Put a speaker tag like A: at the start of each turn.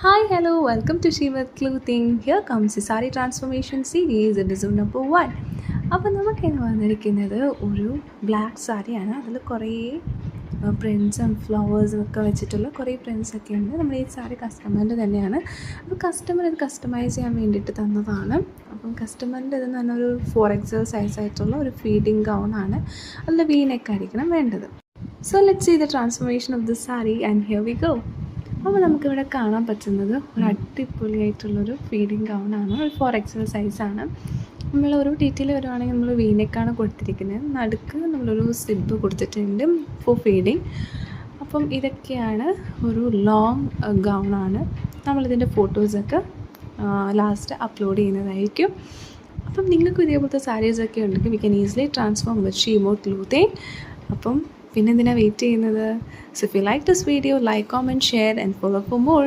A: Hi, hello, welcome to Shiva Clothing. Here comes the Sari Transformation Series, episode number 1. അപ്പോൾ നമുക്കിന്ന് വന്നിരിക്കുന്നത് ഒരു black സാരിയാണ്. അതിൽ കുറേ പ്രിൻസും ഫ്ലവേഴ്സും ഒക്കെ വെച്ചിട്ടുള്ള കുറേ പ്രിൻസൊക്കെ ഉണ്ട്. നമ്മുടെ ഈ സാരി കസ്റ്റമറിൻ്റെ തന്നെയാണ്. അപ്പോൾ കസ്റ്റമർ ഇത് കസ്റ്റമൈസ് ചെയ്യാൻ വേണ്ടിയിട്ട് തന്നതാണ്. അപ്പം കസ്റ്റമറിൻ്റെ ഇതെന്ന് പറഞ്ഞാൽ ഒരു 4XL സൈസായിട്ടുള്ള ഒരു ഫീഡിങ് ഗൗണാണ്. അതിൽ വീനെക്ക് ആയിരിക്കണം വേണ്ടത്. So let's see the transformation of the sari and here we go. അപ്പോൾ നമുക്കിവിടെ കാണാൻ പറ്റുന്നത് ഒരു അടിപൊളിയായിട്ടുള്ളൊരു ഫീഡിങ് ഗൗണാണ്. ഒരു 4XL സൈസാണ്. നമ്മളൊരു ഡീറ്റെയിൽ വരുവാണെങ്കിൽ നമ്മൾ വീനെക്കാണ് കൊടുത്തിരിക്കുന്നത്. നടുക്ക് നമ്മളൊരു സിബ് കൊടുത്തിട്ടുണ്ട് ഫോർ ഫീഡിങ്. അപ്പം ഇതൊക്കെയാണ് ഒരു ലോങ് ഗൗണാണ്. നമ്മളിതിൻ്റെ ഫോട്ടോസൊക്കെ ലാസ്റ്റ് അപ്ലോഡ് ചെയ്യുന്നതായിരിക്കും. അപ്പം നിങ്ങൾക്ക് ഇതേപോലത്തെ സാരീസൊക്കെ ഉണ്ടെങ്കിൽ we can easily transform with Shimo clothing. അപ്പം പിന്നെ എന്തിനാണ് വെയിറ്റ് ചെയ്യുന്നത്? So if you like this video, like, comment, share and follow for more.